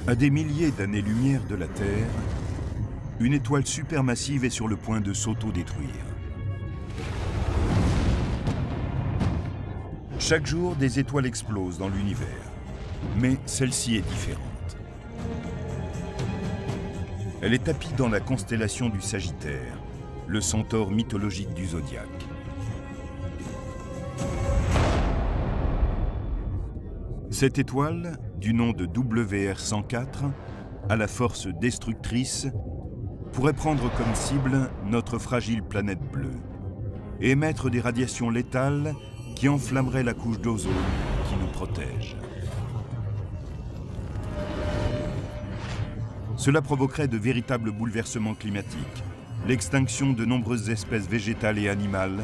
À des milliers d'années-lumière de la Terre, une étoile supermassive est sur le point de s'auto-détruire. Chaque jour, des étoiles explosent dans l'univers, mais celle-ci est différente. Elle est tapie dans la constellation du Sagittaire, le centaure mythologique du zodiaque. Cette étoile, du nom de WR104, à la force destructrice, pourrait prendre comme cible notre fragile planète bleue et émettre des radiations létales qui enflammeraient la couche d'ozone qui nous protège. Cela provoquerait de véritables bouleversements climatiques, l'extinction de nombreuses espèces végétales et animales,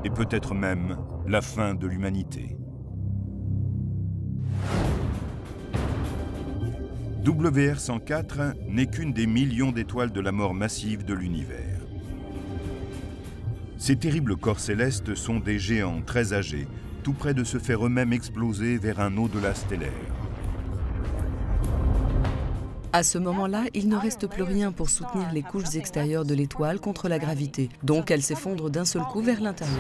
et peut-être même la fin de l'humanité. WR104 n'est qu'une des millions d'étoiles de la mort massive de l'univers. Ces terribles corps célestes sont des géants très âgés, tout près de se faire eux-mêmes exploser vers un au-delà stellaire. À ce moment-là, il ne reste plus rien pour soutenir les couches extérieures de l'étoile contre la gravité, donc elle s'effondre d'un seul coup vers l'intérieur.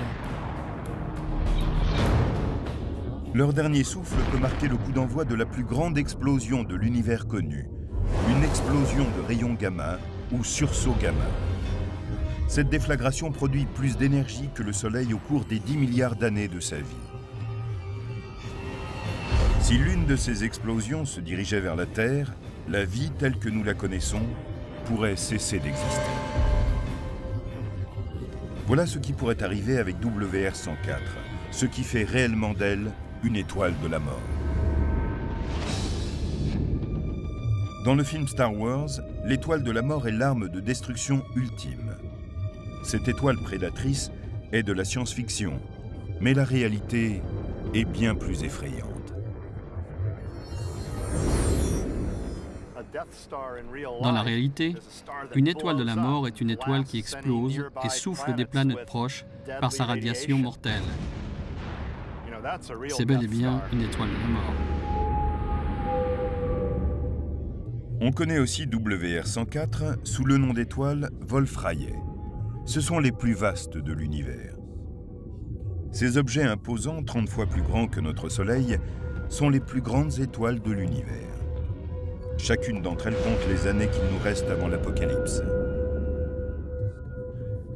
Leur dernier souffle peut marquer le coup d'envoi de la plus grande explosion de l'univers connu, une explosion de rayons gamma ou sursaut gamma. Cette déflagration produit plus d'énergie que le Soleil au cours des 10 milliards d'années de sa vie. Si l'une de ces explosions se dirigeait vers la Terre, la vie telle que nous la connaissons pourrait cesser d'exister. Voilà ce qui pourrait arriver avec WR104, ce qui fait réellement d'elle une étoile de la mort. Dans le film Star Wars, l'étoile de la mort est l'arme de destruction ultime. Cette étoile prédatrice est de la science-fiction, mais la réalité est bien plus effrayante. Dans la réalité, une étoile de la mort est une étoile qui explose et souffle des planètes proches par sa radiation mortelle. C'est bel et bien une étoile de la mort. On connaît aussi WR104 sous le nom d'étoile Wolf-Rayet. Ce sont les plus vastes de l'univers. Ces objets imposants, 30 fois plus grands que notre Soleil, sont les plus grandes étoiles de l'univers. Chacune d'entre elles compte les années qu'il nous reste avant l'apocalypse.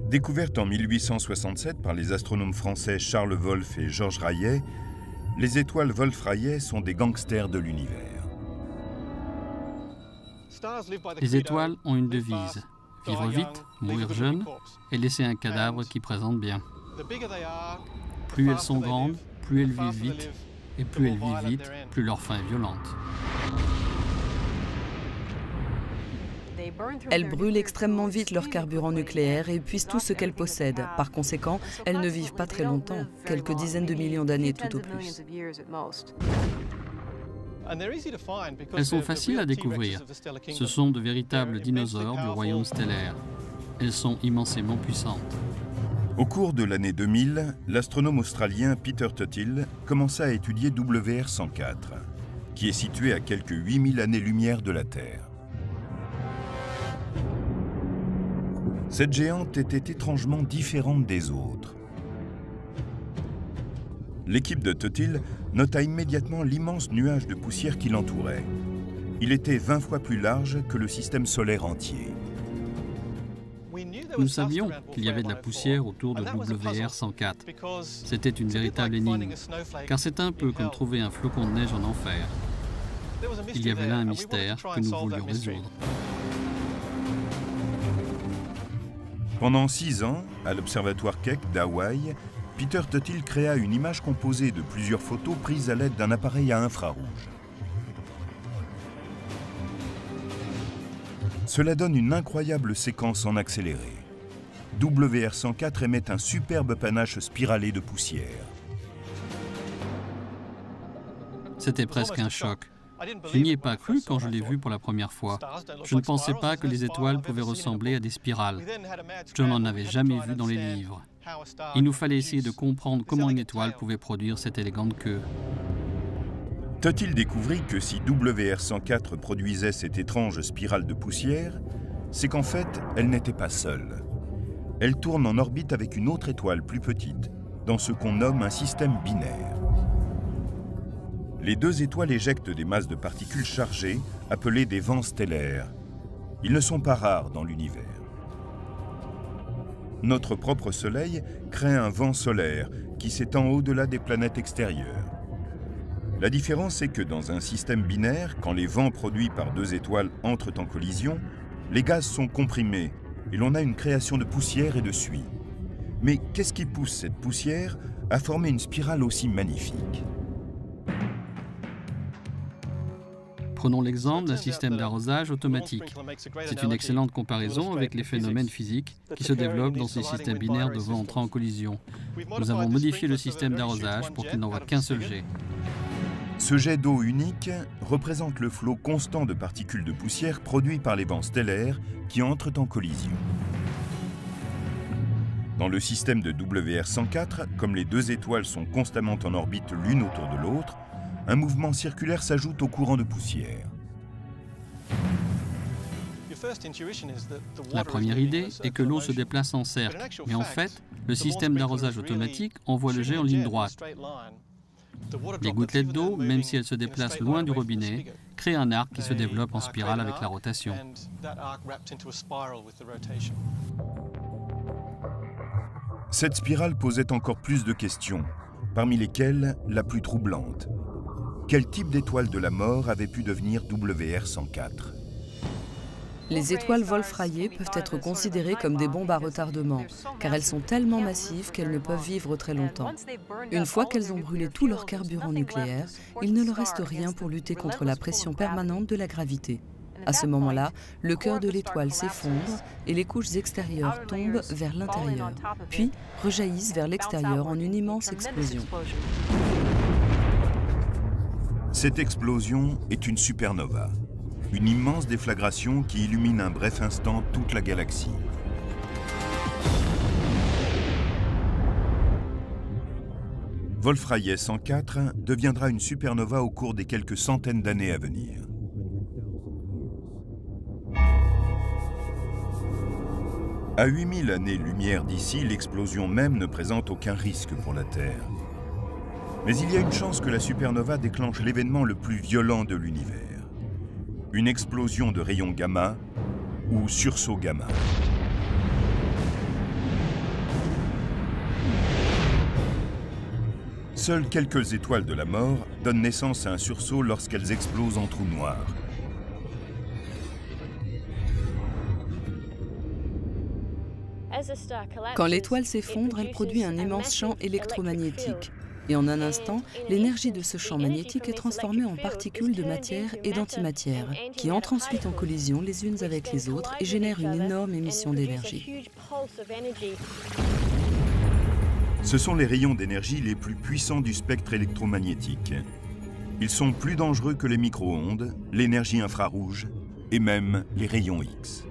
Découvertes en 1867 par les astronomes français Charles Wolf et Georges Rayet, les étoiles Wolf-Rayet sont des gangsters de l'univers. Les étoiles ont une devise: vivre vite, mourir jeune et laisser un cadavre qui présente bien. Plus elles sont grandes, plus elles vivent vite, et plus elles vivent vite, plus leur fin est violente. Elles brûlent extrêmement vite leur carburant nucléaire et épuisent tout ce qu'elles possèdent. Par conséquent, elles ne vivent pas très longtemps, quelques dizaines de millions d'années tout au plus. Elles sont faciles à découvrir. Ce sont de véritables dinosaures du royaume stellaire. Elles sont immensément puissantes. Au cours de l'année 2000, l'astronome australien Peter Tuthill commença à étudier WR104, qui est situé à quelques 8000 années-lumière de la Terre. Cette géante était étrangement différente des autres. L'équipe de Tuthill nota immédiatement l'immense nuage de poussière qui l'entourait. Il était 20 fois plus large que le système solaire entier. Nous savions qu'il y avait de la poussière autour de WR104. C'était une véritable énigme, car c'est un peu comme trouver un flocon de neige en enfer. Il y avait là un mystère que nous voulions résoudre. Pendant 6 ans, à l'observatoire Keck d'Hawaï, Peter Tuthill créa une image composée de plusieurs photos prises à l'aide d'un appareil à infrarouge. Cela donne une incroyable séquence en accéléré. WR104 émet un superbe panache spiralé de poussière. C'était presque un choc. Je n'y ai pas cru quand je l'ai vu pour la première fois. Je ne pensais pas que les étoiles pouvaient ressembler à des spirales. Je n'en avais jamais vu dans les livres. Il nous fallait essayer de comprendre comment une étoile pouvait produire cette élégante queue. Tuthill découvrit que si WR104 produisait cette étrange spirale de poussière, c'est qu'en fait, elle n'était pas seule. Elle tourne en orbite avec une autre étoile plus petite, dans ce qu'on nomme un système binaire. Les deux étoiles éjectent des masses de particules chargées, appelées des vents stellaires. Ils ne sont pas rares dans l'univers. Notre propre Soleil crée un vent solaire qui s'étend au-delà des planètes extérieures. La différence est que dans un système binaire, quand les vents produits par deux étoiles entrent en collision, les gaz sont comprimés et l'on a une création de poussière et de suie. Mais qu'est-ce qui pousse cette poussière à former une spirale aussi magnifique? Prenons l'exemple d'un système d'arrosage automatique. C'est une excellente comparaison avec les phénomènes physiques qui se développent dans ces systèmes binaires de vents entrant en collision. Nous avons modifié le système d'arrosage pour qu'il n'envoie qu'un seul jet. Ce jet d'eau unique représente le flot constant de particules de poussière produit par les vents stellaires qui entrent en collision. Dans le système de WR104, comme les deux étoiles sont constamment en orbite l'une autour de l'autre, un mouvement circulaire s'ajoute au courant de poussière. La première idée est que l'eau se déplace en cercle, mais en fait, le système d'arrosage automatique envoie le jet en ligne droite. Les gouttelettes d'eau, même si elles se déplacent loin du robinet, créent un arc qui se développe en spirale avec la rotation. Cette spirale posait encore plus de questions, parmi lesquelles la plus troublante. Quel type d'étoile de la mort avait pu devenir WR104? Les étoiles Wolf-Rayet peuvent être considérées comme des bombes à retardement, car elles sont tellement massives qu'elles ne peuvent vivre très longtemps. Une fois qu'elles ont brûlé tout leur carburant nucléaire, il ne leur reste rien pour lutter contre la pression permanente de la gravité. À ce moment-là, le cœur de l'étoile s'effondre et les couches extérieures tombent vers l'intérieur, puis rejaillissent vers l'extérieur en une immense explosion. Cette explosion est une supernova, une immense déflagration qui illumine un bref instant toute la galaxie. Wolf-Rayet 104 deviendra une supernova au cours des quelques centaines d'années à venir. À 8000 années-lumière d'ici, l'explosion même ne présente aucun risque pour la Terre. Mais il y a une chance que la supernova déclenche l'événement le plus violent de l'univers. Une explosion de rayons gamma ou sursaut gamma. Seules quelques étoiles de la mort donnent naissance à un sursaut lorsqu'elles explosent en trous noirs. Quand l'étoile s'effondre, elle produit un immense champ électromagnétique. Et en un instant, l'énergie de ce champ magnétique est transformée en particules de matière et d'antimatière, qui entrent ensuite en collision les unes avec les autres et génèrent une énorme émission d'énergie. Ce sont les rayons d'énergie les plus puissants du spectre électromagnétique. Ils sont plus dangereux que les micro-ondes, l'énergie infrarouge et même les rayons X.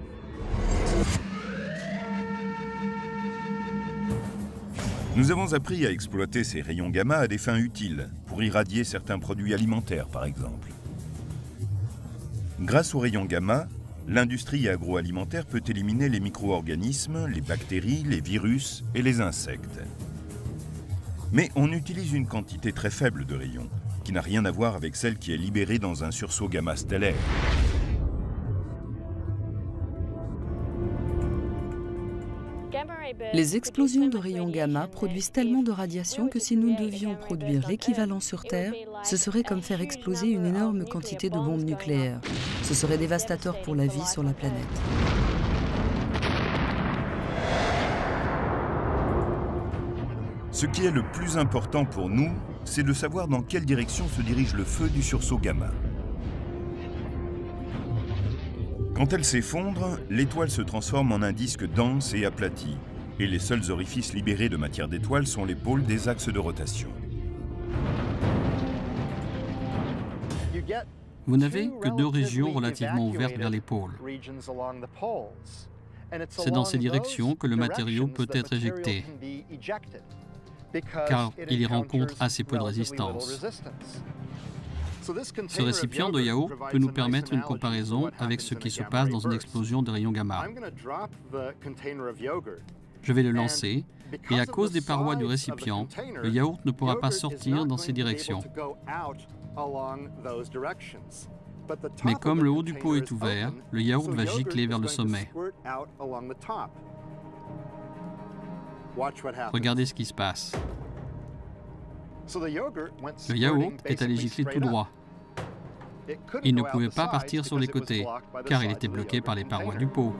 Nous avons appris à exploiter ces rayons gamma à des fins utiles, pour irradier certains produits alimentaires par exemple. Grâce aux rayons gamma, l'industrie agroalimentaire peut éliminer les micro-organismes, les bactéries, les virus et les insectes. Mais on utilise une quantité très faible de rayons, qui n'a rien à voir avec celle qui est libérée dans un sursaut gamma stellaire. Les explosions de rayons gamma produisent tellement de radiation que si nous devions produire l'équivalent sur Terre, ce serait comme faire exploser une énorme quantité de bombes nucléaires. Ce serait dévastateur pour la vie sur la planète. Ce qui est le plus important pour nous, c'est de savoir dans quelle direction se dirige le feu du sursaut gamma. Quand elle s'effondre, l'étoile se transforme en un disque dense et aplati, et les seuls orifices libérés de matière d'étoile sont les pôles des axes de rotation. Vous n'avez que deux régions relativement ouvertes vers les pôles. C'est dans ces directions que le matériau peut être éjecté, car il y rencontre assez peu de résistance. Ce récipient de yaourt peut nous permettre une comparaison avec ce qui se passe dans une explosion de rayons gamma. Je vais le lancer, et à cause des parois du récipient, le yaourt ne pourra pas sortir dans ces directions. Mais comme le haut du pot est ouvert, le yaourt va gicler vers le sommet. Regardez ce qui se passe. Le yaourt est allé gicler tout droit. Il ne pouvait pas partir sur les côtés, car il était bloqué par les parois du pot.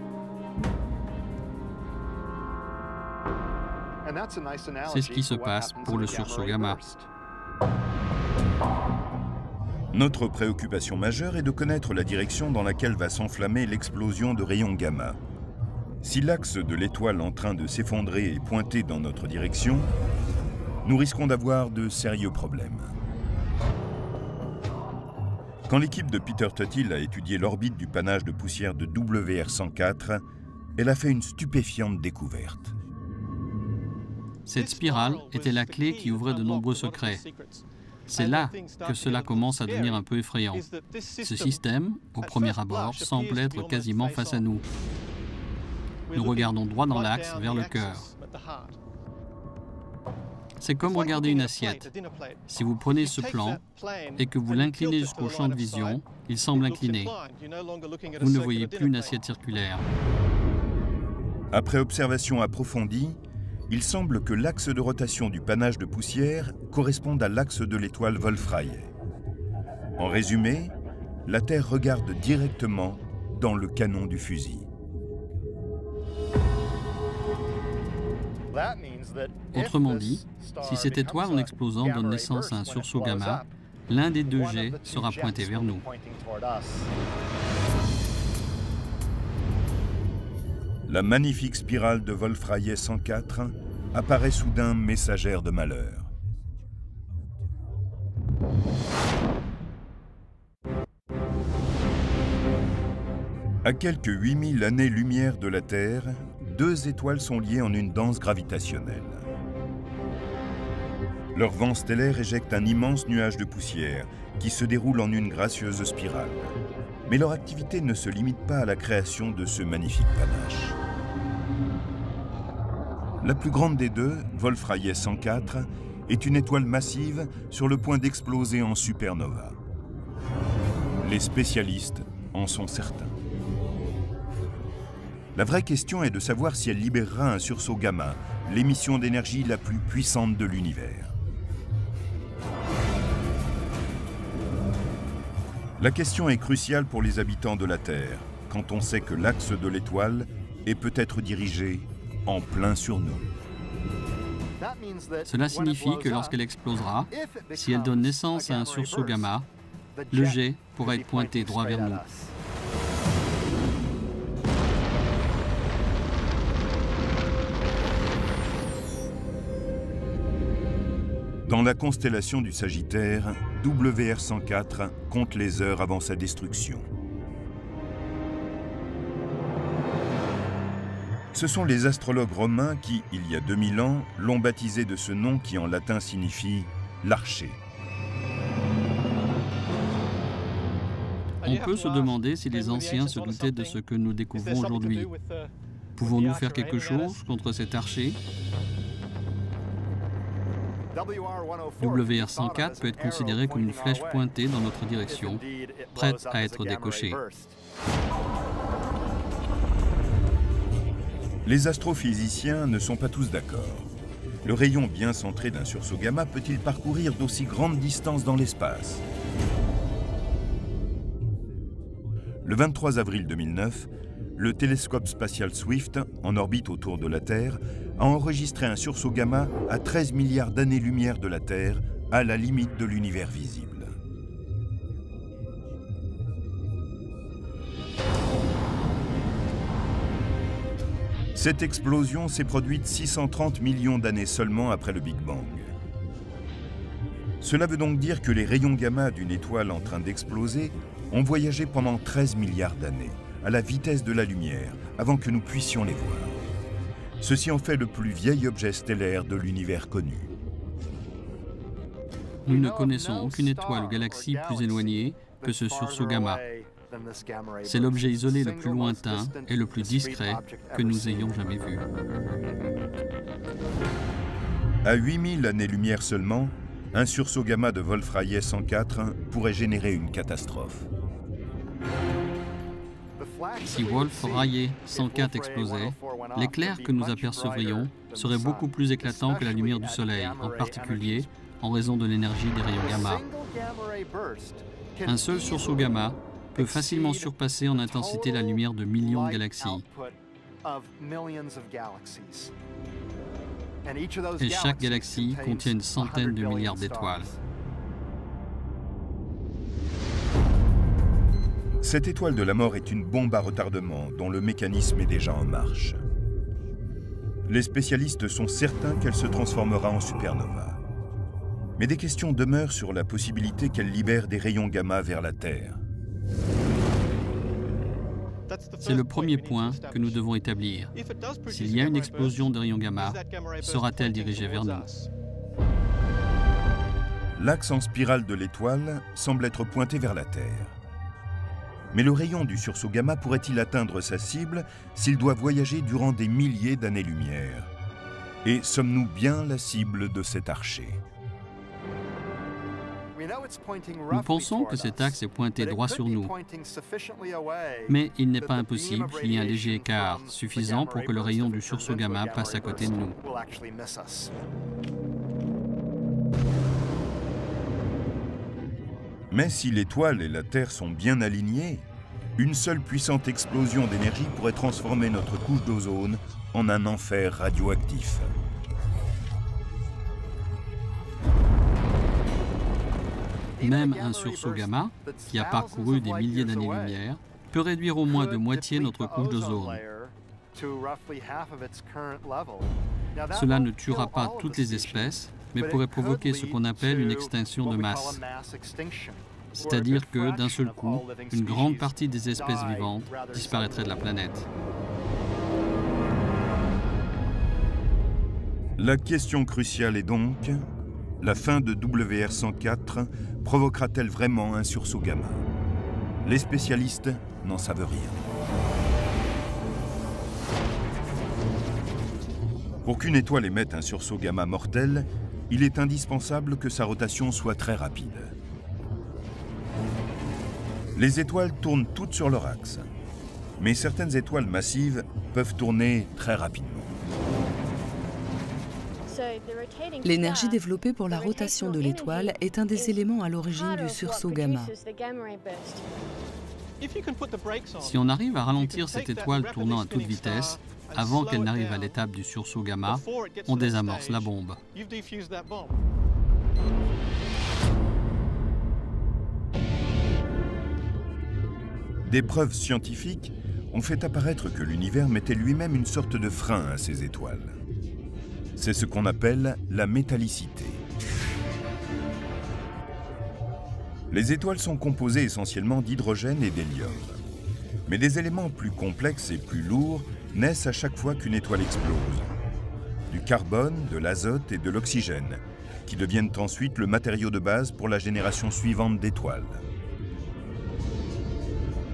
C'est ce qui se passe pour le sursaut gamma. Notre préoccupation majeure est de connaître la direction dans laquelle va s'enflammer l'explosion de rayons gamma. Si l'axe de l'étoile en train de s'effondrer est pointé dans notre direction, nous risquons d'avoir de sérieux problèmes. Quand l'équipe de Peter Tuthill a étudié l'orbite du panache de poussière de WR104, elle a fait une stupéfiante découverte. Cette spirale était la clé qui ouvrait de nombreux secrets. C'est là que cela commence à devenir un peu effrayant. Ce système, au premier abord, semble être quasiment face à nous. Nous regardons droit dans l'axe, vers le cœur. C'est comme regarder une assiette. Si vous prenez ce plan et que vous l'inclinez jusqu'au champ de vision, il semble incliné. Vous ne voyez plus une assiette circulaire. Après observation approfondie, il semble que l'axe de rotation du panache de poussière corresponde à l'axe de l'étoile Wolf-Rayet. En résumé, la Terre regarde directement dans le canon du fusil. Autrement dit, si cette étoile en explosant donne naissance à un sursaut gamma, l'un des deux jets sera pointé vers nous. La magnifique spirale de Wolf-Rayet 104 apparaît soudain messagère de malheur. À quelques 8000 années-lumière de la Terre, deux étoiles sont liées en une danse gravitationnelle. Leur vent stellaire éjecte un immense nuage de poussière qui se déroule en une gracieuse spirale. Mais leur activité ne se limite pas à la création de ce magnifique panache. La plus grande des deux, Wolf-Rayet 104, est une étoile massive sur le point d'exploser en supernova. Les spécialistes en sont certains. La vraie question est de savoir si elle libérera un sursaut gamma, l'émission d'énergie la plus puissante de l'univers. La question est cruciale pour les habitants de la Terre, quand on sait que l'axe de l'étoile est peut-être dirigé en plein sur nous. Cela signifie que lorsqu'elle explosera, si elle donne naissance à un sursaut gamma, le jet pourra être pointé droit vers nous. Dans la constellation du Sagittaire, WR104 compte les heures avant sa destruction. Ce sont les astrologues romains qui, il y a 2000 ans, l'ont baptisé de ce nom qui en latin signifie « l'archer ». On peut se demander si les anciens se doutaient de ce que nous découvrons aujourd'hui. Pouvons-nous faire quelque chose contre cet archer ? WR104 peut être considéré comme une flèche pointée dans notre direction, prête à être décochée. Les astrophysiciens ne sont pas tous d'accord. Le rayon bien centré d'un sursaut gamma peut-il parcourir d'aussi grandes distances dans l'espace? Le 23 avril 2009, le télescope spatial Swift, en orbite autour de la Terre, a enregistré un sursaut gamma à 13 milliards d'années-lumière de la Terre, à la limite de l'univers visible. Cette explosion s'est produite 630 millions d'années seulement après le Big Bang. Cela veut donc dire que les rayons gamma d'une étoile en train d'exploser ont voyagé pendant 13 milliards d'années, à la vitesse de la lumière, avant que nous puissions les voir. Ceci en fait le plus vieil objet stellaire de l'univers connu. Nous ne connaissons aucune étoile ou galaxie plus éloignée que ce sursaut gamma. C'est l'objet isolé le plus lointain et le plus discret que nous ayons jamais vu. À 8000 années-lumière seulement, un sursaut gamma de Wolf-Rayet 104 pourrait générer une catastrophe. Si Wolf-Rayet 104 explosait, l'éclair que nous apercevrions serait beaucoup plus éclatant que la lumière du Soleil, en particulier en raison de l'énergie des rayons gamma. Un seul sursaut gamma peut facilement surpasser en intensité la lumière de millions de galaxies. Et chaque galaxie contient une centaine de milliards d'étoiles. Cette étoile de la mort est une bombe à retardement dont le mécanisme est déjà en marche. Les spécialistes sont certains qu'elle se transformera en supernova. Mais des questions demeurent sur la possibilité qu'elle libère des rayons gamma vers la Terre. C'est le premier point que nous devons établir. S'il y a une explosion de rayons gamma, sera-t-elle dirigée vers nous? L'axe en spirale de l'étoile semble être pointé vers la Terre. Mais le rayon du sursaut gamma pourrait-il atteindre sa cible s'il doit voyager durant des milliers d'années-lumière? Et sommes-nous bien la cible de cet archer? Nous pensons que cet axe est pointé droit sur nous, mais il n'est pas impossible qu'il y ait un léger écart suffisant pour que le rayon du sursaut gamma passe à côté de nous. Mais si l'étoile et la Terre sont bien alignées, une seule puissante explosion d'énergie pourrait transformer notre couche d'ozone en un enfer radioactif. Même un sursaut gamma, qui a parcouru des milliers d'années-lumière, peut réduire au moins de moitié notre couche d'ozone. Cela ne tuera pas toutes les espèces, mais pourrait provoquer ce qu'on appelle une extinction de masse. C'est-à-dire que, d'un seul coup, une grande partie des espèces vivantes disparaîtrait de la planète. La question cruciale est donc, la fin de WR104 provoquera-t-elle vraiment un sursaut gamma? Les spécialistes n'en savent rien. Pour qu'une étoile émette un sursaut gamma mortel, il est indispensable que sa rotation soit très rapide. Les étoiles tournent toutes sur leur axe, mais certaines étoiles massives peuvent tourner très rapidement. L'énergie développée pour la rotation de l'étoile est un des éléments à l'origine du sursaut gamma. Si on arrive à ralentir cette étoile tournant à toute vitesse, avant qu'elle n'arrive à l'étape du sursaut gamma, on désamorce la bombe. Des preuves scientifiques ont fait apparaître que l'univers mettait lui-même une sorte de frein à ces étoiles. C'est ce qu'on appelle la métallicité. Les étoiles sont composées essentiellement d'hydrogène et d'hélium. Mais des éléments plus complexes et plus lourds naissent à chaque fois qu'une étoile explose. Du carbone, de l'azote et de l'oxygène, qui deviennent ensuite le matériau de base pour la génération suivante d'étoiles.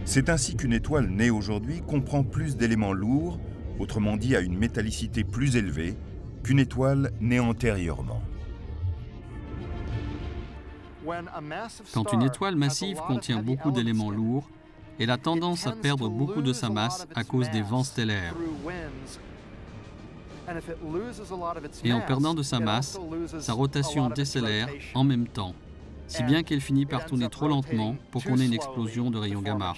C'est ainsi qu'une étoile née aujourd'hui comprend plus d'éléments lourds, autrement dit à une métallicité plus élevée, qu'une étoile née antérieurement. Quand une étoile massive contient beaucoup d'éléments lourds, elle a tendance à perdre beaucoup de sa masse à cause des vents stellaires. Et en perdant de sa masse, sa rotation décélère en même temps, si bien qu'elle finit par tourner trop lentement pour qu'on ait une explosion de rayons gamma.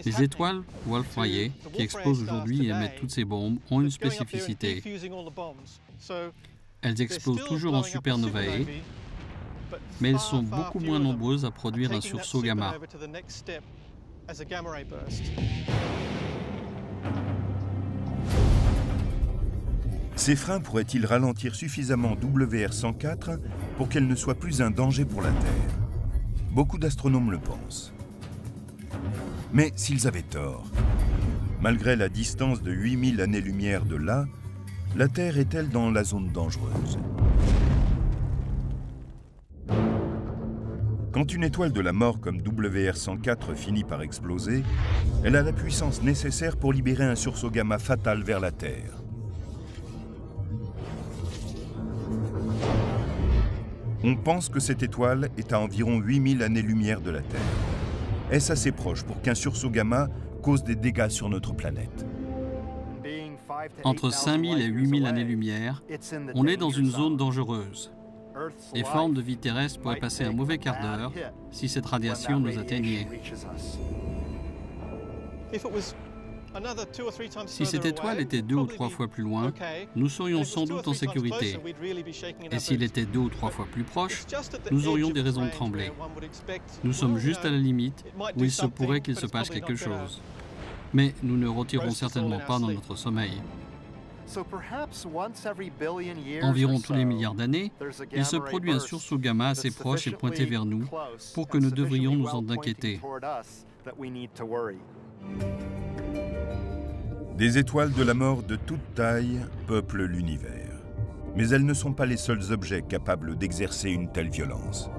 Les étoiles Wolf-Rayet, qui explosent aujourd'hui et émettent toutes ces bombes, ont une spécificité. Elles explosent toujours en supernovae, mais elles sont beaucoup moins nombreuses à produire un sursaut gamma. Ces freins pourraient-ils ralentir suffisamment WR104 pour qu'elle ne soit plus un danger pour la Terre? Beaucoup d'astronomes le pensent. Mais s'ils avaient tort, malgré la distance de 8000 années-lumière de là, La Terre est-elle dans la zone dangereuse? Quand une étoile de la mort comme WR104 finit par exploser, elle a la puissance nécessaire pour libérer un sursaut gamma fatal vers la Terre. On pense que cette étoile est à environ 8000 années-lumière de la Terre. Est-ce assez proche pour qu'un sursaut gamma cause des dégâts sur notre planète? Entre 5000 et 8000 années-lumière, on est dans une zone dangereuse. Les formes de vie terrestre pourraient passer un mauvais quart d'heure si cette radiation nous atteignait. Si cette étoile était 2 ou 3 fois plus loin, nous serions sans doute en sécurité. Et s'il était 2 ou 3 fois plus proche, nous aurions des raisons de trembler. Nous sommes juste à la limite où il se pourrait qu'il se passe quelque chose. Mais nous ne retirerons certainement pas dans notre sommeil. Environ tous les milliards d'années, il se produit un sursaut gamma assez proche et pointé vers nous pour que nous devrions nous en inquiéter. Des étoiles de la mort de toute taille peuplent l'univers. Mais elles ne sont pas les seuls objets capables d'exercer une telle violence.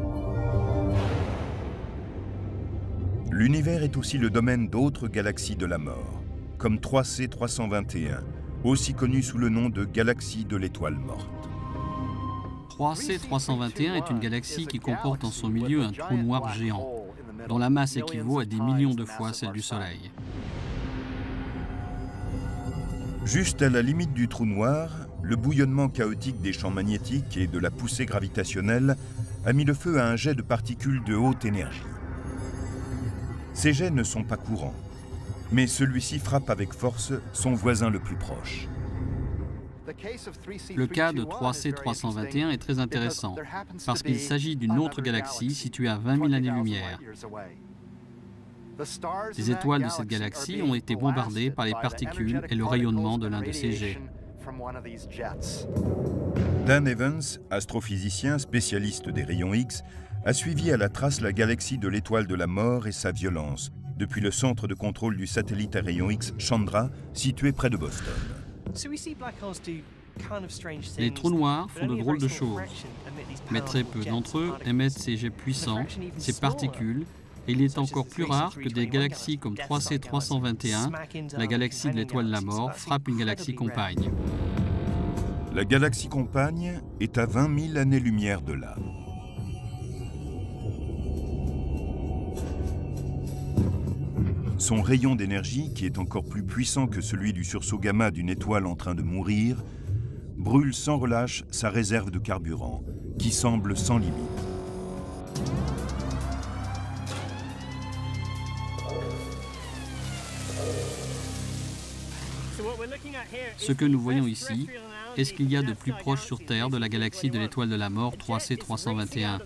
L'univers est aussi le domaine d'autres galaxies de la mort, comme 3C 321, aussi connue sous le nom de galaxie de l'étoile morte. 3C 321 est une galaxie qui comporte en son milieu un trou noir géant, dont la masse équivaut à des millions de fois celle du Soleil. Juste à la limite du trou noir, le bouillonnement chaotique des champs magnétiques et de la poussée gravitationnelle a mis le feu à un jet de particules de haute énergie. Ces jets ne sont pas courants, mais celui-ci frappe avec force son voisin le plus proche. Le cas de 3C 321 est très intéressant, parce qu'il s'agit d'une autre galaxie située à 20 000 années-lumière. Les étoiles de cette galaxie ont été bombardées par les particules et le rayonnement de l'un de ces jets. Dan Evans, astrophysicien spécialiste des rayons X, a suivi à la trace la galaxie de l'étoile de la mort et sa violence, depuis le centre de contrôle du satellite à rayons X Chandra, situé près de Boston. Les trous noirs font de drôles de choses, mais très peu d'entre eux émettent ces jets puissants, ces particules, et il est encore plus rare que des galaxies comme 3C 321, la galaxie de l'étoile de la mort, frappe une galaxie compagne. La galaxie compagne est à 20 000 années-lumière de là. Son rayon d'énergie, qui est encore plus puissant que celui du sursaut gamma d'une étoile en train de mourir, brûle sans relâche sa réserve de carburant, qui semble sans limite. Ce que nous voyons ici est ce qu'il y a de plus proche sur Terre de la galaxie de l'étoile de la mort 3C 321.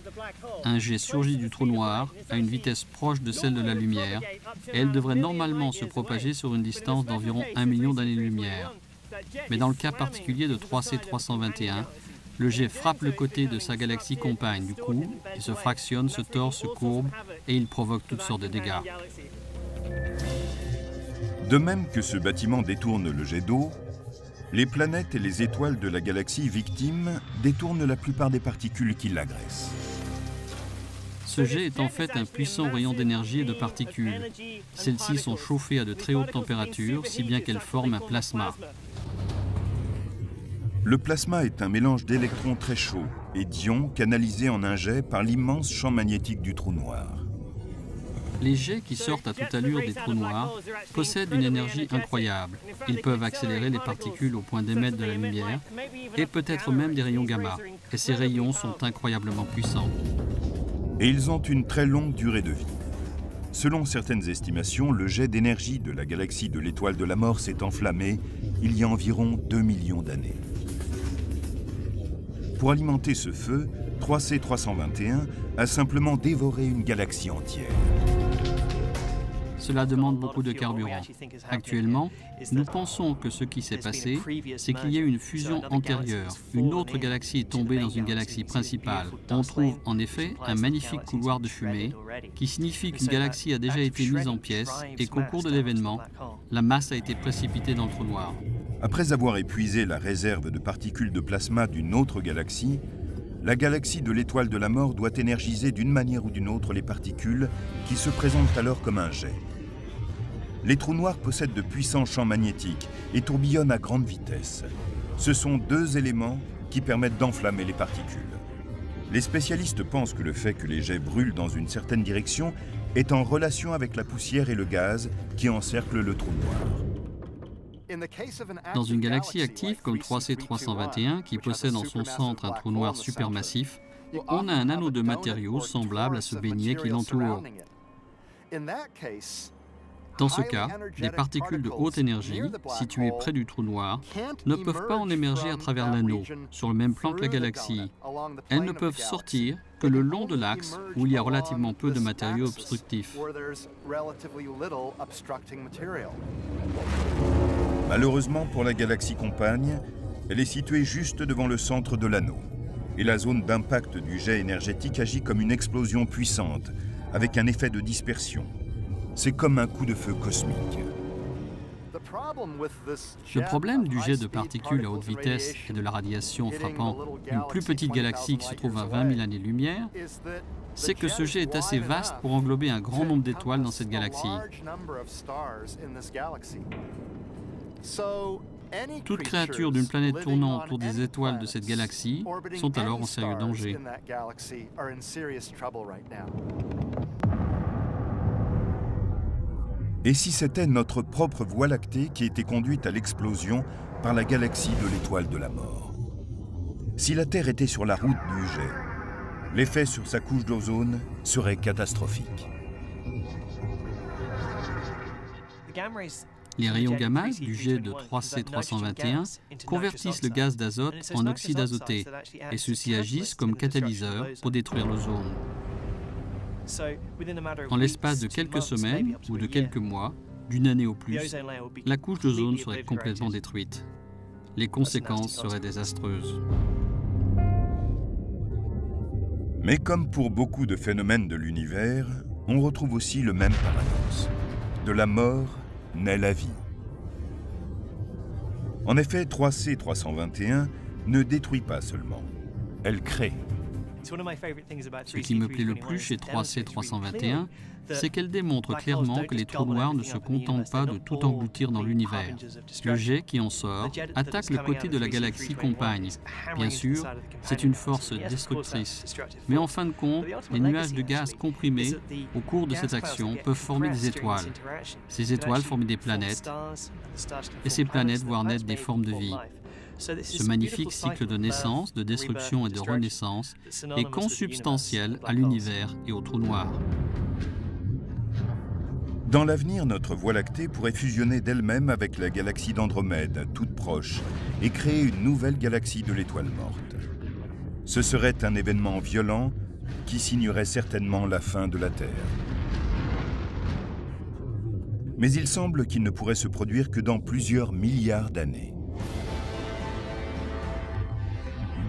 Un jet surgit du trou noir à une vitesse proche de celle de la lumière et elle devrait normalement se propager sur une distance d'environ 1 million d'années-lumière. Mais dans le cas particulier de 3C 321, le jet frappe le côté de sa galaxie compagne du coup, il se fractionne, se tord, se courbe et il provoque toutes sortes de dégâts. De même que ce bâtiment détourne le jet d'eau, les planètes et les étoiles de la galaxie victime détournent la plupart des particules qui l'agressent. Ce jet est en fait un puissant rayon d'énergie et de particules. Celles-ci sont chauffées à de très hautes températures, si bien qu'elles forment un plasma. Le plasma est un mélange d'électrons très chauds et d'ions canalisés en un jet par l'immense champ magnétique du trou noir. Les jets qui sortent à toute allure des trous noirs possèdent une énergie incroyable. Ils peuvent accélérer les particules au point d'émettre de la lumière et peut-être même des rayons gamma. Et ces rayons sont incroyablement puissants. Et ils ont une très longue durée de vie. Selon certaines estimations, le jet d'énergie de la galaxie de l'étoile de la mort s'est enflammé il y a environ 2 millions d'années. Pour alimenter ce feu, 3C 321 a simplement dévoré une galaxie entière. Cela demande beaucoup de carburant. Actuellement, nous pensons que ce qui s'est passé, c'est qu'il y a eu une fusion antérieure. Une autre galaxie est tombée dans une galaxie principale. On trouve en effet un magnifique couloir de fumée qui signifie qu'une galaxie a déjà été mise en pièces et qu'au cours de l'événement, la masse a été précipitée dans le trou noir. Après avoir épuisé la réserve de particules de plasma d'une autre galaxie, la galaxie de l'étoile de la mort doit énergiser d'une manière ou d'une autre les particules qui se présentent alors comme un jet. Les trous noirs possèdent de puissants champs magnétiques et tourbillonnent à grande vitesse. Ce sont deux éléments qui permettent d'enflammer les particules. Les spécialistes pensent que le fait que les jets brûlent dans une certaine direction est en relation avec la poussière et le gaz qui encerclent le trou noir. Dans une galaxie active comme 3C321, qui possède en son centre un trou noir supermassif, on a un anneau de matériaux semblable à ce beignet qui l'entoure. Dans ce cas, des particules de haute énergie, situées près du trou noir, ne peuvent pas en émerger à travers l'anneau, sur le même plan que la galaxie. Elles ne peuvent sortir que le long de l'axe où il y a relativement peu de matériaux obstructifs. Malheureusement pour la galaxie compagne, elle est située juste devant le centre de l'anneau. Et la zone d'impact du jet énergétique agit comme une explosion puissante, avec un effet de dispersion. C'est comme un coup de feu cosmique. Le problème du jet de particules à haute vitesse et de la radiation frappant une plus petite galaxie qui se trouve à 20 000 années-lumière, c'est que ce jet est assez vaste pour englober un grand nombre d'étoiles dans cette galaxie. Toutes créatures d'une planète tournant autour des étoiles de cette galaxie sont alors en sérieux danger. Et si c'était notre propre Voie lactée qui était conduite à l'explosion par la galaxie de l'étoile de la mort? Si la Terre était sur la route du jet, l'effet sur sa couche d'ozone serait catastrophique. Les rayons gamma du jet de 3C321 convertissent le gaz d'azote en oxyde azoté et ceux-ci agissent comme catalyseurs pour détruire l'ozone. En l'espace de quelques semaines ou de quelques mois, d'une année au plus, la couche d'ozone serait complètement détruite. Les conséquences seraient désastreuses. Mais comme pour beaucoup de phénomènes de l'univers, on retrouve aussi le même paradoxe. De la mort naît la vie. En effet, 3C321 ne détruit pas seulement, elle crée. Ce qui me plaît le plus chez 3C321, c'est qu'elle démontre clairement que les trous noirs ne se contentent pas de tout engloutir dans l'univers. Le jet qui en sort attaque le côté de la galaxie compagne. Bien sûr, c'est une force destructrice. Mais en fin de compte, les nuages de gaz comprimés au cours de cette action peuvent former des étoiles. Ces étoiles forment des planètes, et ces planètes voient naître des formes de vie. Ce magnifique cycle de naissance, de destruction et de renaissance est consubstantiel à l'univers et aux trous noirs. Dans l'avenir, notre Voie lactée pourrait fusionner d'elle-même avec la galaxie d'Andromède, toute proche, et créer une nouvelle galaxie de l'étoile morte. Ce serait un événement violent qui signerait certainement la fin de la Terre. Mais il semble qu'il ne pourrait se produire que dans plusieurs milliards d'années.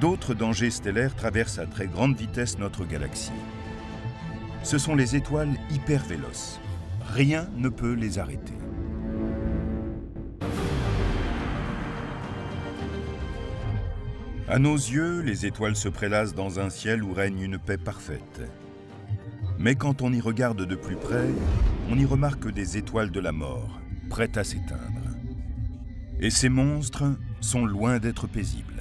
D'autres dangers stellaires traversent à très grande vitesse notre galaxie. Ce sont les étoiles hyper véloces. Rien ne peut les arrêter. À nos yeux, les étoiles se prélassent dans un ciel où règne une paix parfaite. Mais quand on y regarde de plus près, on y remarque des étoiles de la mort, prêtes à s'éteindre. Et ces monstres sont loin d'être paisibles.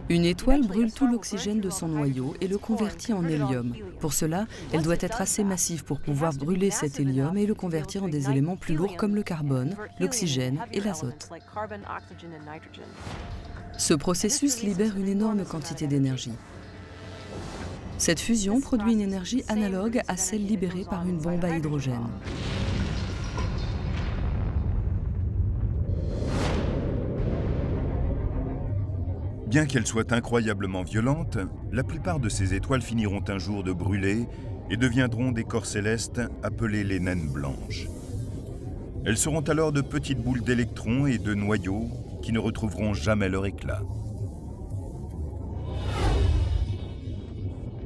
Une étoile brûle tout l'oxygène de son noyau et le convertit en hélium. Pour cela, elle doit être assez massive pour pouvoir brûler cet hélium et le convertir en des éléments plus lourds comme le carbone, l'oxygène et l'azote. Ce processus libère une énorme quantité d'énergie. Cette fusion produit une énergie analogue à celle libérée par une bombe à hydrogène. Bien qu'elles soient incroyablement violentes, la plupart de ces étoiles finiront un jour de brûler et deviendront des corps célestes appelés les naines blanches. Elles seront alors de petites boules d'électrons et de noyaux qui ne retrouveront jamais leur éclat.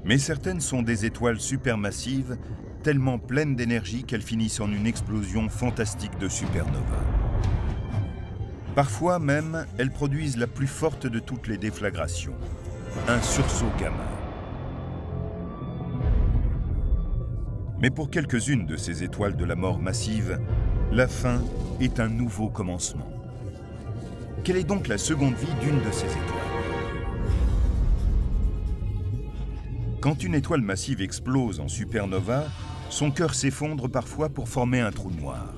Mais certaines sont des étoiles supermassives, tellement pleines d'énergie qu'elles finissent en une explosion fantastique de supernova. Parfois même, elles produisent la plus forte de toutes les déflagrations, un sursaut gamma. Mais pour quelques-unes de ces étoiles de la mort massive, la fin est un nouveau commencement. Quelle est donc la seconde vie d'une de ces étoiles? Quand une étoile massive explose en supernova, son cœur s'effondre parfois pour former un trou noir.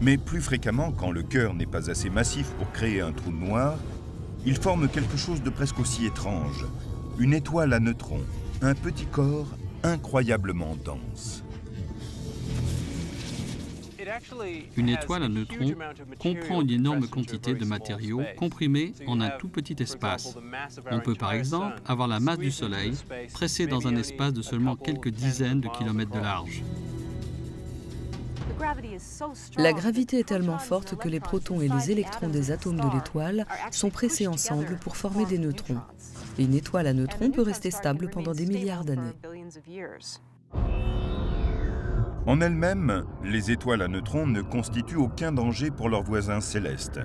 Mais plus fréquemment, quand le cœur n'est pas assez massif pour créer un trou noir, il forme quelque chose de presque aussi étrange, une étoile à neutrons, un petit corps incroyablement dense. Une étoile à neutrons comprend une énorme quantité de matériaux comprimés en un tout petit espace. On peut par exemple avoir la masse du Soleil pressée dans un espace de seulement quelques dizaines de kilomètres de large. La gravité est tellement forte que les protons et les électrons des atomes de l'étoile sont pressés ensemble pour former des neutrons. Et une étoile à neutrons peut rester stable pendant des milliards d'années. En elles-mêmes, les étoiles à neutrons ne constituent aucun danger pour leurs voisins célestes,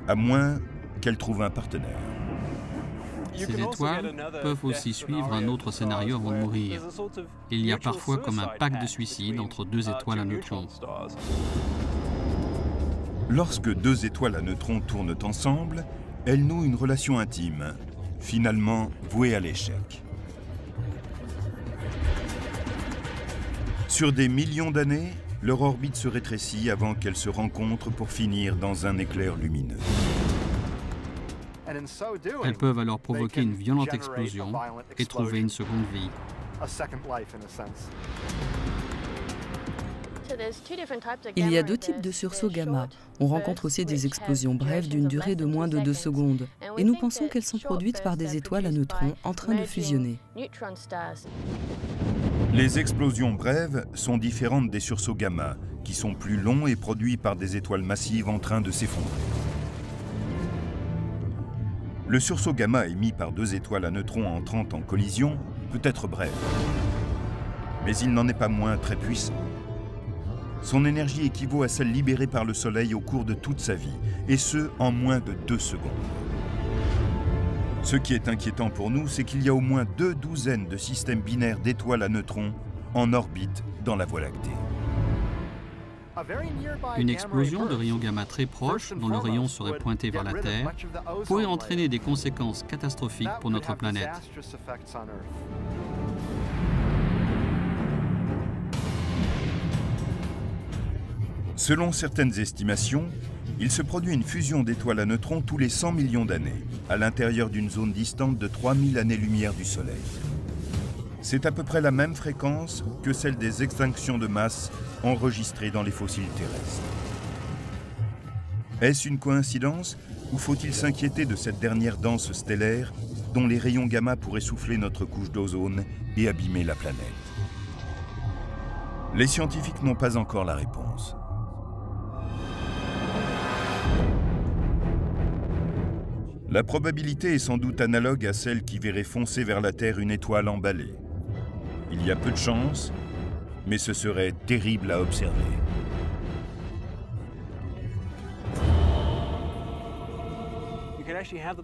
à moins qu'elles trouvent un partenaire. Ces étoiles peuvent aussi suivre un autre scénario avant de mourir. Il y a parfois comme un pacte de suicide entre deux étoiles à neutrons. Lorsque deux étoiles à neutrons tournent ensemble, elles nouent une relation intime, finalement vouée à l'échec. Sur des millions d'années, leur orbite se rétrécit avant qu'elles se rencontrent pour finir dans un éclair lumineux. Elles peuvent alors provoquer une violente explosion et trouver une seconde vie. Il y a deux types de sursauts gamma. On rencontre aussi des explosions brèves d'une durée de moins de 2 secondes. Et nous pensons qu'elles sont produites par des étoiles à neutrons en train de fusionner. Les explosions brèves sont différentes des sursauts gamma, qui sont plus longs et produits par des étoiles massives en train de s'effondrer. Le sursaut gamma émis par deux étoiles à neutrons entrant en collision peut être bref, mais il n'en est pas moins très puissant. Son énergie équivaut à celle libérée par le Soleil au cours de toute sa vie, et ce, en moins de 2 secondes. Ce qui est inquiétant pour nous, c'est qu'il y a au moins 2 douzaines de systèmes binaires d'étoiles à neutrons en orbite dans la Voie lactée. Une explosion de rayons gamma très proche, dont le rayon serait pointé vers la Terre, pourrait entraîner des conséquences catastrophiques pour notre planète. Selon certaines estimations, il se produit une fusion d'étoiles à neutrons tous les 100 millions d'années, à l'intérieur d'une zone distante de 3000 années-lumière du Soleil. C'est à peu près la même fréquence que celle des extinctions de masse enregistrées dans les fossiles terrestres. Est-ce une coïncidence ou faut-il s'inquiéter de cette dernière danse stellaire dont les rayons gamma pourraient souffler notre couche d'ozone et abîmer la planète? Les scientifiques n'ont pas encore la réponse. La probabilité est sans doute analogue à celle qui verrait foncer vers la Terre une étoile emballée. Il y a peu de chance, mais ce serait terrible à observer.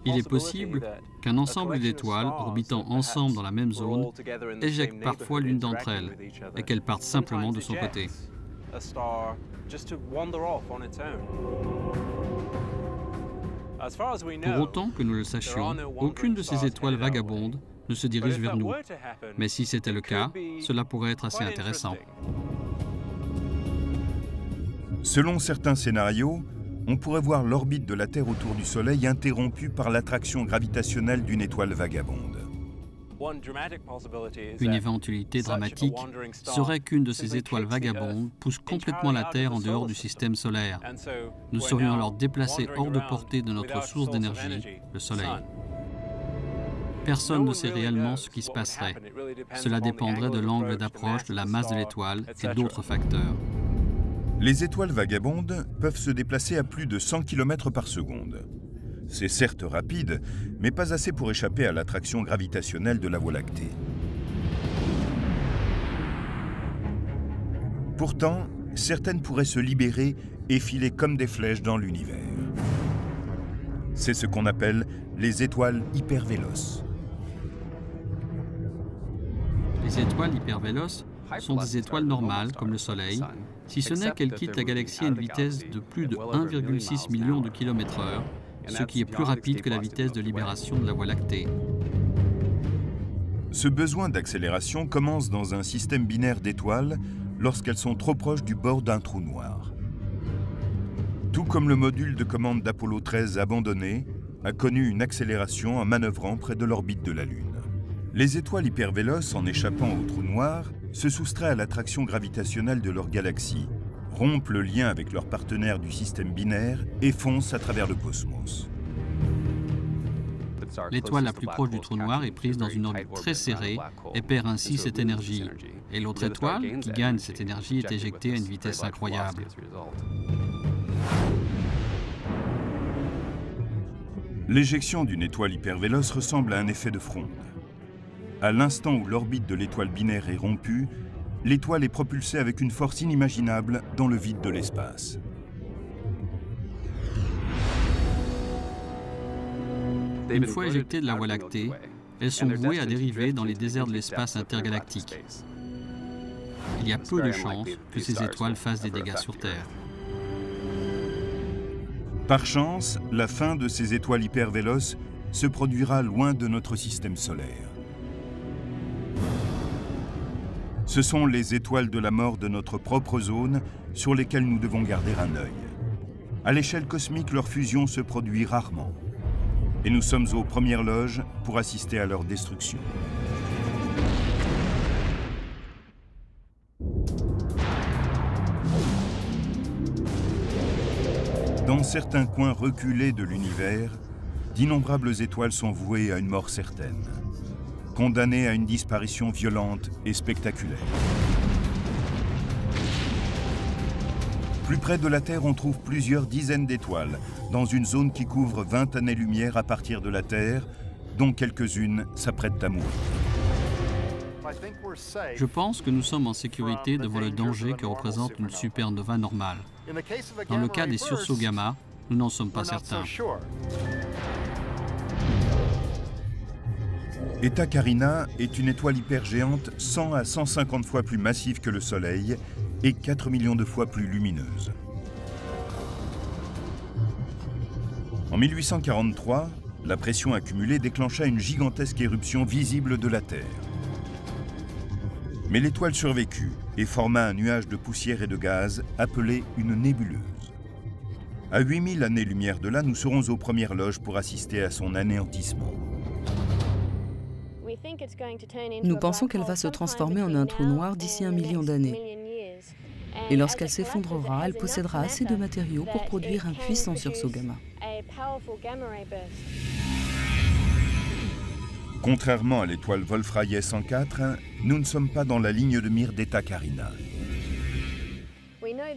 Il est possible qu'un ensemble d'étoiles orbitant ensemble dans la même zone éjectent parfois l'une d'entre elles et qu'elles partent simplement de son côté. Pour autant que nous le sachions, aucune de ces étoiles vagabondes ne se dirige vers nous. Mais si c'était le cas, cela pourrait être assez intéressant. Selon certains scénarios, on pourrait voir l'orbite de la Terre autour du Soleil interrompue par l'attraction gravitationnelle d'une étoile vagabonde. Une éventualité dramatique serait qu'une de ces étoiles vagabondes pousse complètement la Terre en dehors du système solaire. Nous serions alors déplacés hors de portée de notre source d'énergie, le Soleil. Personne ne sait réellement ce qui se passerait. Cela dépendrait de l'angle d'approche, de la masse de l'étoile et d'autres facteurs. Les étoiles vagabondes peuvent se déplacer à plus de 100 km par seconde. C'est certes rapide, mais pas assez pour échapper à l'attraction gravitationnelle de la Voie lactée. Pourtant, certaines pourraient se libérer et filer comme des flèches dans l'univers. C'est ce qu'on appelle les étoiles hypervéloces. Les étoiles hypervéloces sont des étoiles normales, comme le Soleil, si ce n'est qu'elles quittent la galaxie à une vitesse de plus de 1,6 million de km/h, ce qui est plus rapide que la vitesse de libération de la Voie lactée. Ce besoin d'accélération commence dans un système binaire d'étoiles lorsqu'elles sont trop proches du bord d'un trou noir. Tout comme le module de commande d'Apollo 13 abandonné a connu une accélération en manœuvrant près de l'orbite de la Lune. Les étoiles hypervéloces, en échappant au trou noir, se soustraient à l'attraction gravitationnelle de leur galaxie, rompent le lien avec leurs partenaires du système binaire et foncent à travers le cosmos. L'étoile la plus proche du trou noir est prise dans une orbite très serrée et perd ainsi cette énergie. Et l'autre étoile, qui gagne cette énergie, est éjectée à une vitesse incroyable. L'éjection d'une étoile hypervéloce ressemble à un effet de fronde. À l'instant où l'orbite de l'étoile binaire est rompue, l'étoile est propulsée avec une force inimaginable dans le vide de l'espace. Une fois éjectées de la Voie lactée, elles sont vouées à dériver dans les déserts de l'espace intergalactique. Il y a peu de chances que ces étoiles fassent des dégâts sur Terre. Par chance, la fin de ces étoiles hypervéloces se produira loin de notre système solaire. Ce sont les étoiles de la mort de notre propre zone sur lesquelles nous devons garder un œil. À l'échelle cosmique, leur fusion se produit rarement. Et nous sommes aux premières loges pour assister à leur destruction. Dans certains coins reculés de l'univers, d'innombrables étoiles sont vouées à une mort certaine, condamnées à une disparition violente et spectaculaire. Plus près de la Terre, on trouve plusieurs dizaines d'étoiles, dans une zone qui couvre 20 années-lumière à partir de la Terre, dont quelques-unes s'apprêtent à mourir. Je pense que nous sommes en sécurité devant le danger que représente une supernova normale. Dans le cas des sursauts gamma, nous n'en sommes pas certains. Eta Carina est une étoile hypergéante 100 à 150 fois plus massive que le Soleil et 4 millions de fois plus lumineuse. En 1843, la pression accumulée déclencha une gigantesque éruption visible de la Terre. Mais l'étoile survécut et forma un nuage de poussière et de gaz appelé une nébuleuse. À 8000 années-lumière de là, nous serons aux premières loges pour assister à son anéantissement. Nous pensons qu'elle va se transformer en un trou noir d'ici 1 million d'années. Et lorsqu'elle s'effondrera, elle possédera assez de matériaux pour produire un puissant sursaut gamma. Contrairement à l'étoile Wolf-Rayet 104, nous ne sommes pas dans la ligne de mire d'Eta Carina.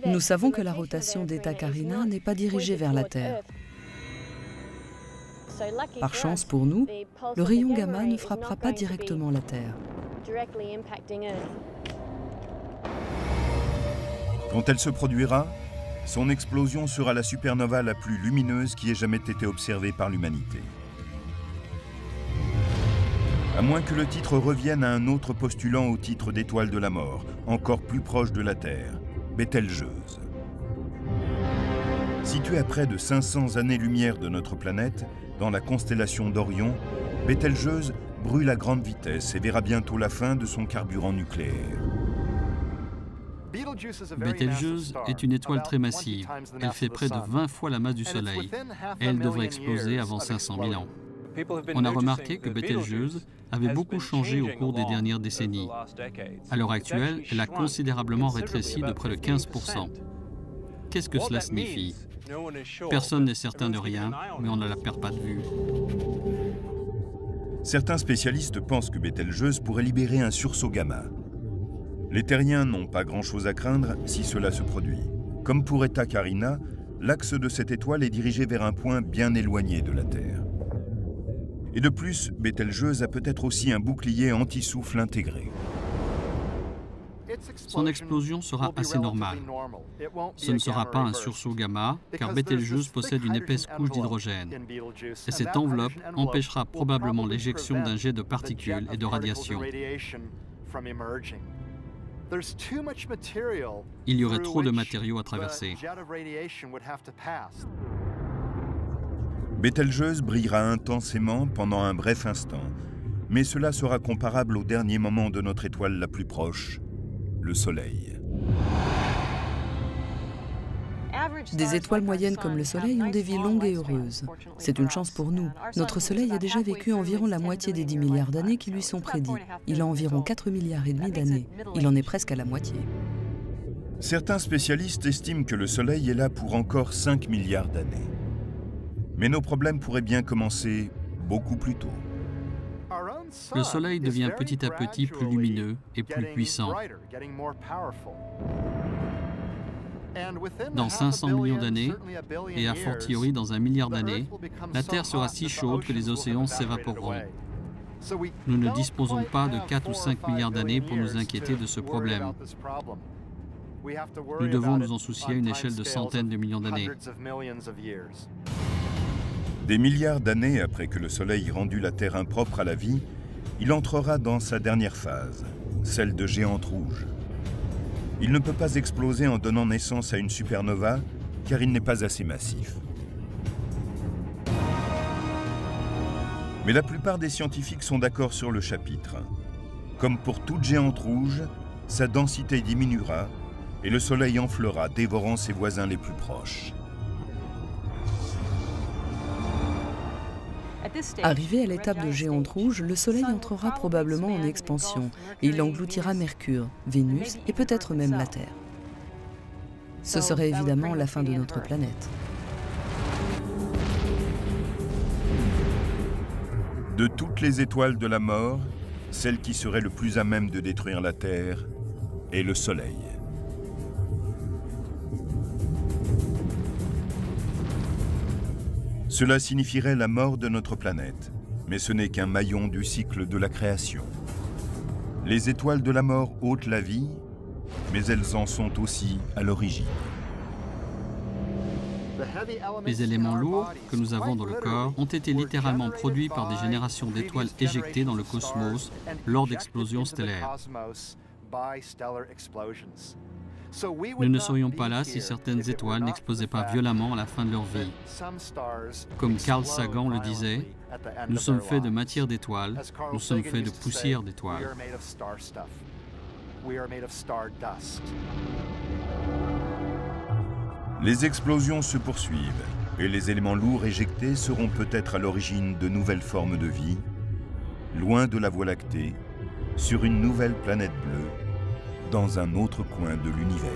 Nous savons que la rotation d'Eta Carina n'est pas dirigée vers la Terre. Par chance pour nous, le rayon gamma ne frappera pas directement la Terre. Quand elle se produira, son explosion sera la supernova la plus lumineuse qui ait jamais été observée par l'humanité. À moins que le titre revienne à un autre postulant au titre d'étoile de la mort, encore plus proche de la Terre, Bételgeuse. Située à près de 500 années-lumière de notre planète, dans la constellation d'Orion, Bételgeuse brûle à grande vitesse et verra bientôt la fin de son carburant nucléaire. Bételgeuse est une étoile très massive. Elle fait près de 20 fois la masse du Soleil et elle devrait exploser avant 500 000 ans. On a remarqué que Bételgeuse avait beaucoup changé au cours des dernières décennies. À l'heure actuelle, elle a considérablement rétréci de près de 15%. Qu'est-ce que cela signifie? Personne n'est certain de rien, mais on ne la perd pas de vue. Certains spécialistes pensent que Bételgeuse pourrait libérer un sursaut gamma. Les terriens n'ont pas grand-chose à craindre si cela se produit. Comme pour Eta Carina, l'axe de cette étoile est dirigé vers un point bien éloigné de la Terre. Et de plus, Bételgeuse a peut-être aussi un bouclier anti-souffle intégré. son explosion sera assez normale. Ce ne sera pas un sursaut gamma, car Bételgeuse possède une épaisse couche d'hydrogène. Et cette enveloppe empêchera probablement l'éjection d'un jet de particules et de radiation. Il y aurait trop de matériaux à traverser. Bételgeuse brillera intensément pendant un bref instant, mais cela sera comparable au dernier moment de notre étoile la plus proche, le Soleil. Des étoiles moyennes comme le Soleil ont des vies longues et heureuses. C'est une chance pour nous. Notre Soleil a déjà vécu environ la moitié des 10 milliards d'années qui lui sont prédits. Il a environ 4,5 milliards d'années. Il en est presque à la moitié. Certains spécialistes estiment que le Soleil est là pour encore 5 milliards d'années. Mais nos problèmes pourraient bien commencer beaucoup plus tôt. Le Soleil devient petit à petit plus lumineux et plus puissant. Dans 500 millions d'années, et a fortiori dans 1 milliard d'années, la Terre sera si chaude que les océans s'évaporeront. Nous ne disposons pas de 4 ou 5 milliards d'années pour nous inquiéter de ce problème. Nous devons nous en soucier à une échelle de centaines de millions d'années. Des milliards d'années après que le Soleil ait rendu la Terre impropre à la vie, il entrera dans sa dernière phase, celle de géante rouge. Il ne peut pas exploser en donnant naissance à une supernova, car il n'est pas assez massif. Mais la plupart des scientifiques sont d'accord sur le chapitre. Comme pour toute géante rouge, sa densité diminuera et le Soleil enflera, dévorant ses voisins les plus proches. Arrivé à l'étape de géante rouge, le Soleil entrera probablement en expansion et il engloutira Mercure, Vénus et peut-être même la Terre. Ce serait évidemment la fin de notre planète. De toutes les étoiles de la mort, celle qui serait le plus à même de détruire la Terre est le Soleil. Cela signifierait la mort de notre planète, mais ce n'est qu'un maillon du cycle de la création. Les étoiles de la mort ôtent la vie, mais elles en sont aussi à l'origine. Les éléments lourds que nous avons dans le corps ont été littéralement produits par des générations d'étoiles éjectées dans le cosmos lors d'explosions stellaires. Nous ne serions pas là si certaines étoiles n'explosaient pas violemment à la fin de leur vie. Comme Carl Sagan le disait, nous sommes faits de matière d'étoiles, nous sommes faits de poussière d'étoiles. Les explosions se poursuivent et les éléments lourds éjectés seront peut-être à l'origine de nouvelles formes de vie, loin de la Voie lactée, sur une nouvelle planète bleue, dans un autre coin de l'univers.